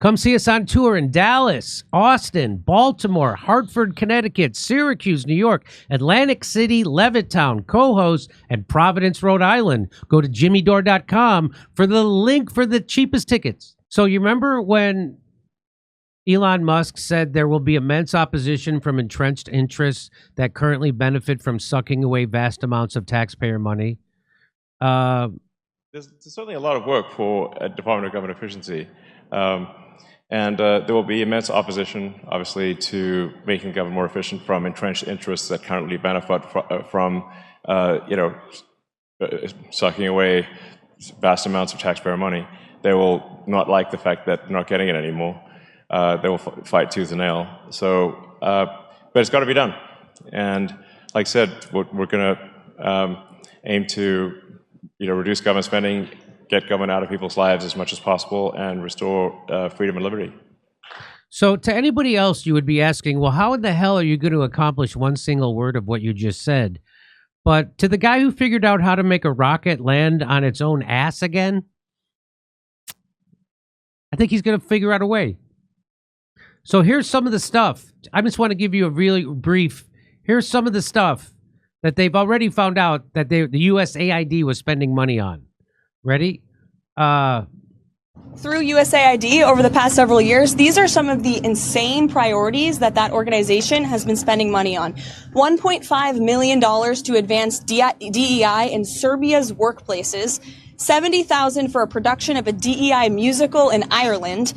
Come see us on tour in Dallas, Austin, Baltimore, Hartford, Connecticut, Syracuse, New York, Atlantic City, Levittown, Cohoes, and Providence, Rhode Island. Go to jimmydore.com for the link for the cheapest tickets. So you remember when Elon Musk said there will be immense opposition from entrenched interests that currently benefit from sucking away vast amounts of taxpayer money? There's certainly a lot of work for Department of Government Efficiency. And there will be immense opposition, obviously, to making the government more efficient from entrenched interests that currently benefit from sucking away vast amounts of taxpayer money. They will not like the fact that they're not getting it anymore. They will fight tooth and nail. So, but it's got to be done. And like I said, we're going to aim to reduce government spending, get government out of people's lives as much as possible, and restore freedom and liberty. So to anybody else, you would be asking, well, how in the hell are you going to accomplish one single word of what you just said? But to the guy who figured out how to make a rocket land on its own ass again, I think he's going to figure out a way. So here's some of the stuff. I just want to give you a really brief. Here's some of the stuff that they've already found out that the USAID was spending money on. Ready? Through USAID over the past several years, these are some of the insane priorities that organization has been spending money on. $1.5 million to advance DEI in Serbia's workplaces, $70,000 for a production of a DEI musical in Ireland,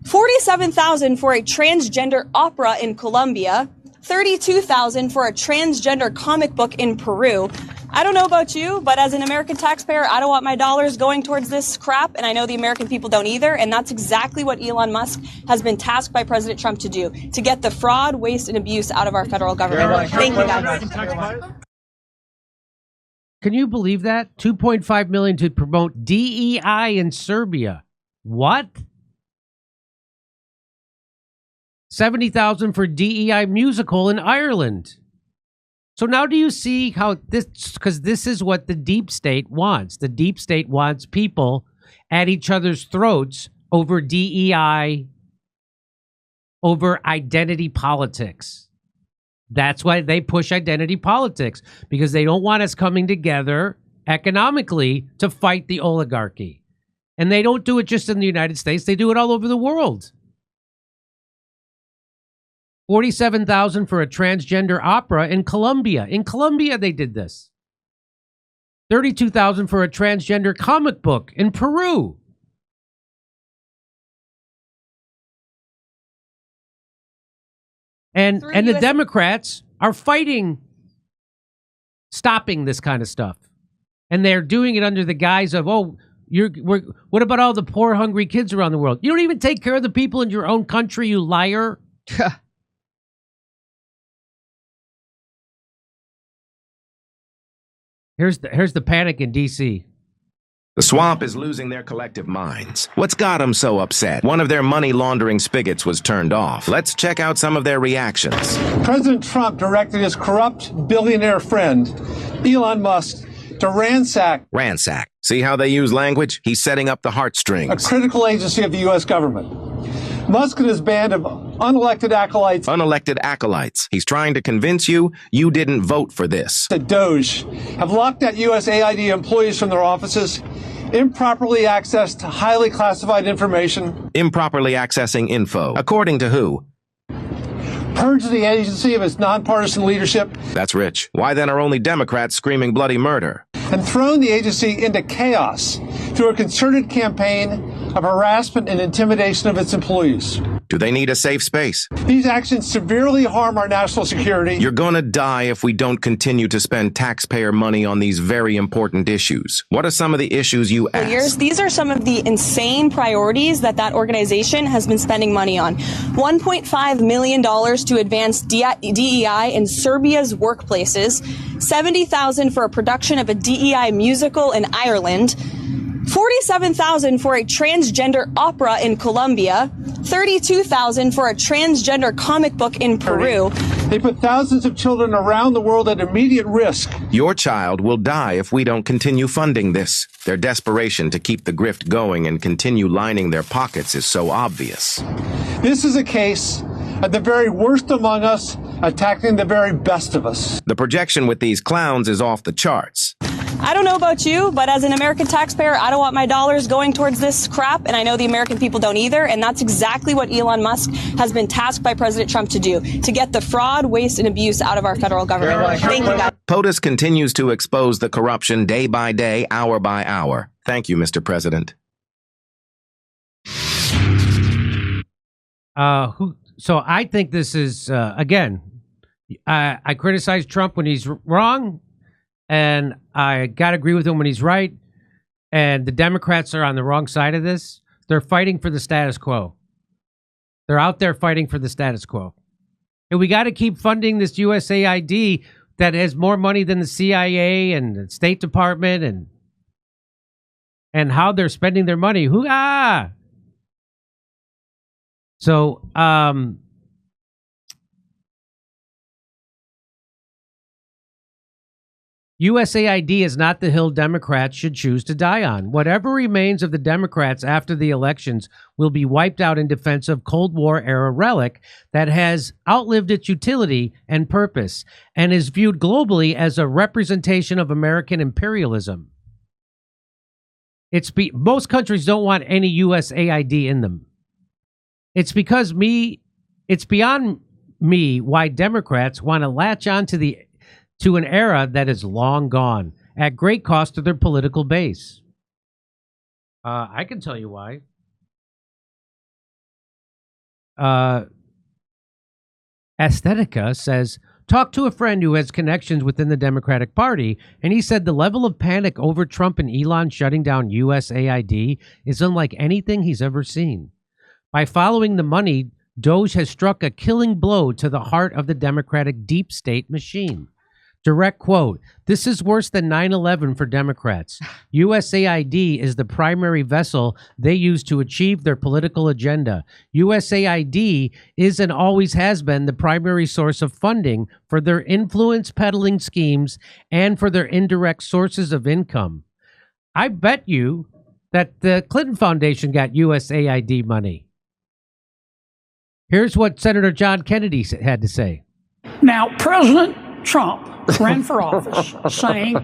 $47,000 for a transgender opera in Colombia, $32,000 for a transgender comic book in Peru. I don't know about you, but as an American taxpayer, I don't want my dollars going towards this crap, and I know the American people don't either, and that's exactly what Elon Musk has been tasked by President Trump to do, to get the fraud, waste, and abuse out of our federal government. Thank you, guys. Can you believe that? $2.5 million to promote DEI in Serbia. What? $70,000 for DEI musical in Ireland. So now do you see how this, because this is what the deep state wants. The deep state wants people at each other's throats over DEI, over identity politics. That's why they push identity politics, because they don't want us coming together economically to fight the oligarchy. And they don't do it just in the United States. They do it all over the world. $47,000 for a transgender opera in Colombia. In Colombia, they did this. $32,000 for a transgender comic book in Peru. And the Democrats are fighting stopping this kind of stuff. And they're doing it under the guise of, what about all the poor, hungry kids around the world? You don't even take care of the people in your own country, you liar. Here's the panic in D.C. The swamp is losing their collective minds. What's got them so upset? One of their money laundering spigots was turned off. Let's check out some of their reactions. President Trump directed his corrupt billionaire friend, Elon Musk, to ransack. Ransack. See how they use language? He's setting up the heartstrings. A critical agency of the U.S. government. Musk and his band of unelected acolytes. Unelected acolytes. He's trying to convince you didn't vote for this. The DOGE have locked out USAID employees from their offices, improperly accessed highly classified information. Improperly accessing info. According to who? Purged the agency of its nonpartisan leadership. That's rich. Why then are only Democrats screaming bloody murder? And thrown the agency into chaos through a concerted campaign of harassment and intimidation of its employees. Do they need a safe space? These actions severely harm our national security. You're gonna die if we don't continue to spend taxpayer money on these very important issues. What are some of the issues you ask? These are some of the insane priorities that organization has been spending money on. $1.5 million to advance DEI in Serbia's workplaces, $70,000 for a production of a DEI musical in Ireland, $47,000 for a transgender opera in Colombia, $32,000 for a transgender comic book in Peru. They put thousands of children around the world at immediate risk. Your child will die if we don't continue funding this. Their desperation to keep the grift going and continue lining their pockets is so obvious. This is a case of the very worst among us attacking the very best of us. The projection with these clowns is off the charts. I don't know about you, but as an American taxpayer, I don't want my dollars going towards this crap, and I know the American people don't either, and that's exactly what Elon Musk has been tasked by President Trump to do, to get the fraud, waste, and abuse out of our federal government. Thank you, guys. POTUS continues to expose the corruption day by day, hour by hour. Thank you, Mr. President. So I think this is, again, I criticize Trump when he's wrong, and I got to agree with him when he's right. And the Democrats are on the wrong side of this. They're fighting for the status quo. They're out there fighting for the status quo. And we got to keep funding this USAID that has more money than the CIA and the State Department and how they're spending their money. Hoo-ah! So, USAID is not the hill Democrats should choose to die on. Whatever remains of the Democrats after the elections will be wiped out in defense of Cold War era relic that has outlived its utility and purpose and is viewed globally as a representation of American imperialism. Most countries don't want any USAID in them. It's beyond me why Democrats want to latch on to an era that is long gone, at great cost to their political base. I can tell you why. Aesthetica says, talk to a friend who has connections within the Democratic Party, and he said the level of panic over Trump and Elon shutting down USAID is unlike anything he's ever seen. By following the money, DOGE has struck a killing blow to the heart of the Democratic deep state machine. Direct quote, this is worse than 9/11 for Democrats. USAID is the primary vessel they use to achieve their political agenda. USAID is and always has been the primary source of funding for their influence peddling schemes and for their indirect sources of income. I bet you that the Clinton Foundation got USAID money. Here's what Senator John Kennedy had to say. Now, President Trump ran for office saying,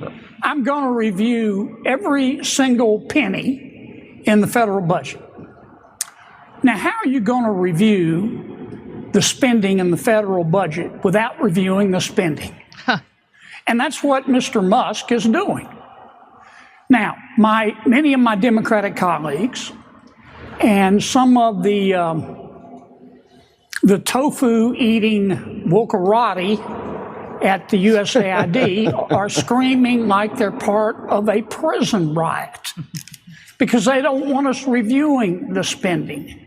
I'm going to review every single penny in the federal budget. Now, how are you going to review the spending in the federal budget without reviewing the spending? And that's what Mr. Musk is doing. Now, many of my Democratic colleagues and some of the tofu-eating wokarati at the USAID are screaming like they're part of a prison riot because they don't want us reviewing the spending.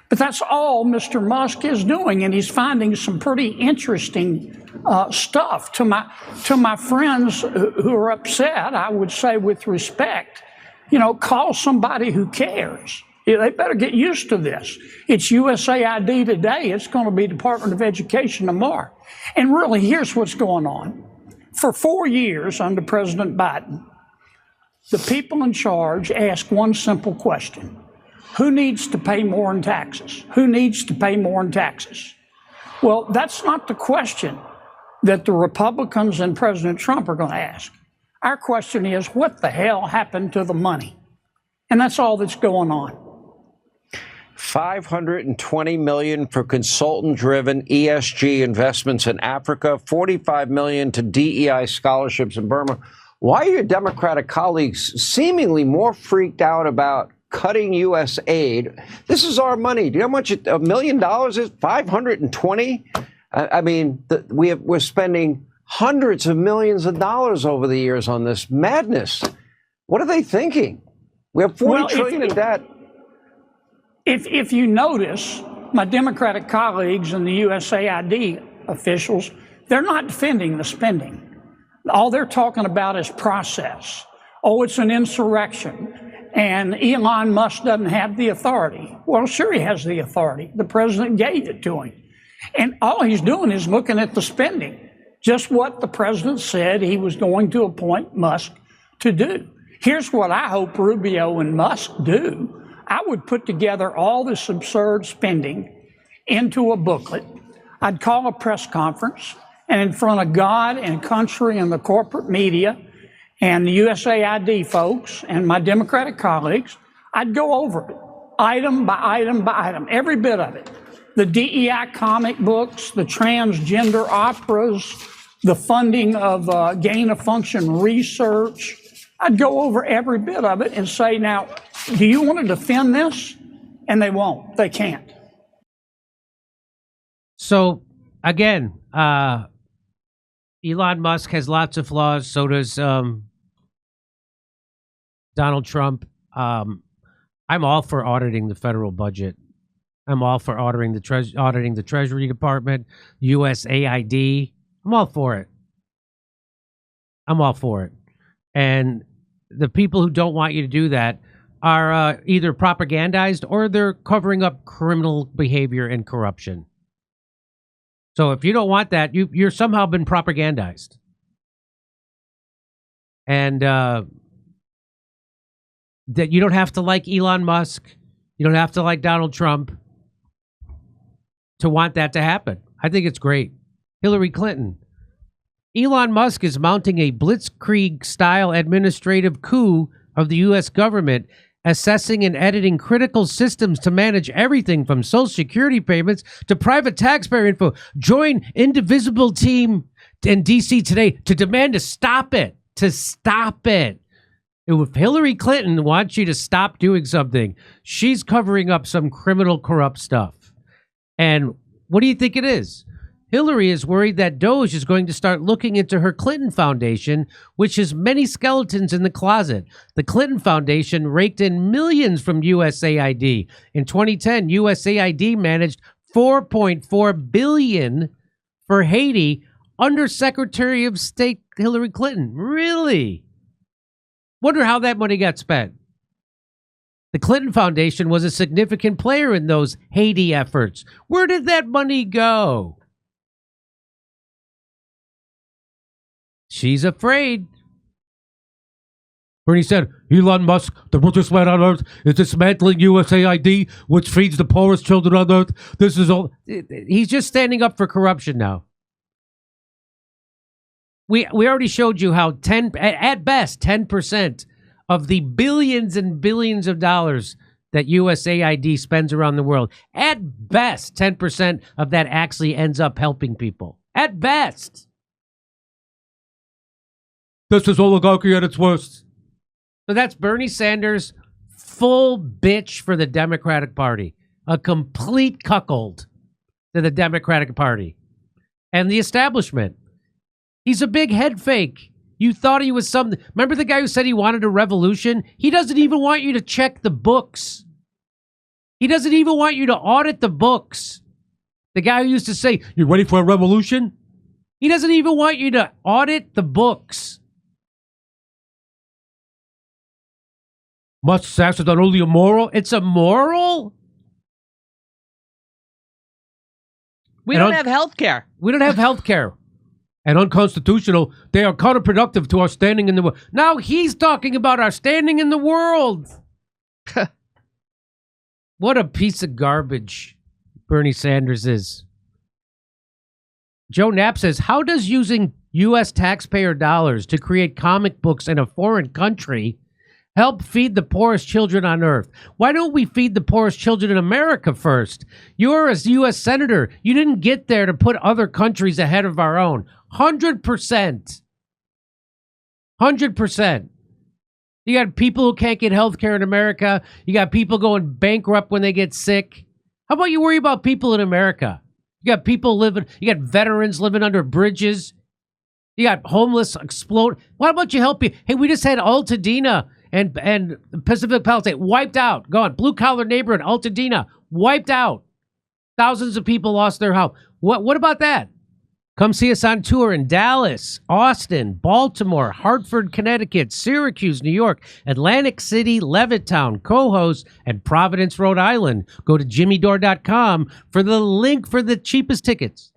But that's all Mr. Musk is doing, and he's finding some pretty interesting stuff. To my friends who are upset, I would say with respect, call somebody who cares. They better get used to this. It's USAID today. It's going to be Department of Education tomorrow. And really, here's what's going on. For 4 years under President Biden, the people in charge ask one simple question. Who needs to pay more in taxes? Who needs to pay more in taxes? Well, that's not the question that the Republicans and President Trump are going to ask. Our question is, what the hell happened to the money? And that's all that's going on. $520 million for consultant-driven ESG investments in Africa, $45 million to DEI scholarships in Burma. Why are your Democratic colleagues seemingly more freaked out about cutting U.S. aid? This is our money. Do you know how much $1 million is? 520? I mean, we're spending hundreds of millions of dollars over the years on this madness. What are they thinking? We have $40 trillion in debt. If you notice, my Democratic colleagues and the USAID officials, they're not defending the spending. All they're talking about is process. Oh, it's an insurrection, and Elon Musk doesn't have the authority. Well, sure he has the authority. The president gave it to him. And all he's doing is looking at the spending, just what the president said he was going to appoint Musk to do. Here's what I hope Rubio and Musk do. I would put together all this absurd spending into a booklet. I'd call a press conference, and in front of God and country and the corporate media and the USAID folks and my Democratic colleagues, I'd go over it, item by item by item, every bit of it. The DEI comic books, the transgender operas, the funding of gain-of-function research. I'd go over every bit of it and say, now, do you want to defend this? And they won't. They can't. So, again, Elon Musk has lots of flaws. So does Donald Trump. I'm all for auditing the federal budget. I'm all for auditing the Treasury Department, USAID. I'm all for it. I'm all for it. And the people who don't want you to do that are either propagandized or they're covering up criminal behavior and corruption. So if you don't want that, you're somehow been propagandized. And that you don't have to like Elon Musk. You don't have to like Donald Trump to want that to happen. I think it's great. Hillary Clinton. Elon Musk is mounting a blitzkrieg-style administrative coup of the U.S. government, assessing and editing critical systems to manage everything from Social Security payments to private taxpayer info. Join Indivisible team in D.C. today to demand to stop it. To stop it. If Hillary Clinton wants you to stop doing something, she's covering up some criminal, corrupt stuff. And what do you think it is? Hillary is worried that DOGE is going to start looking into her Clinton Foundation, which has many skeletons in the closet. The Clinton Foundation raked in millions from USAID. In 2010, USAID managed $4.4 billion for Haiti under Secretary of State Hillary Clinton. Really? Wonder how that money got spent. The Clinton Foundation was a significant player in those Haiti efforts. Where did that money go? She's afraid. Bernie said, Elon Musk, the richest man on earth, is dismantling USAID, which feeds the poorest children on earth. This is all. He's just standing up for corruption now. We already showed you how at best 10% of the billions and billions of dollars that USAID spends around the world, at best 10% of that actually ends up helping people. At best. This is oligarchy at its worst. So that's Bernie Sanders, full bitch for the Democratic Party. A complete cuckold to the Democratic Party. And the establishment. He's a big head fake. You thought he was something. Remember the guy who said he wanted a revolution? He doesn't even want you to check the books. He doesn't even want you to audit the books. The guy who used to say, you ready for a revolution? He doesn't even want you to audit the books. Musk's acts are not only immoral, it's immoral? We don't have health care. We don't have health care. And unconstitutional, they are counterproductive to our standing in the world. Now he's talking about our standing in the world. What a piece of garbage Bernie Sanders is. Joe Knapp says, how does using U.S. taxpayer dollars to create comic books in a foreign country help feed the poorest children on earth? Why don't we feed the poorest children in America first? You're a U.S. senator. You didn't get there to put other countries ahead of our own. 100%. 100%. You got people who can't get health care in America. You got people going bankrupt when they get sick. How about you worry about people in America? You got people living, you got veterans living under bridges. You got homeless explode. Why about you help people? Hey, we just had Altadena and Pacific Palisades wiped out. Gone. Blue collar neighborhood, Altadena, wiped out. Thousands of people lost their house. What about that? Come see us on tour in Dallas, Austin, Baltimore, Hartford, Connecticut, Syracuse, New York, Atlantic City, Levittown, Cohost, and Providence, Rhode Island. Go to jimmydore.com for the link for the cheapest tickets.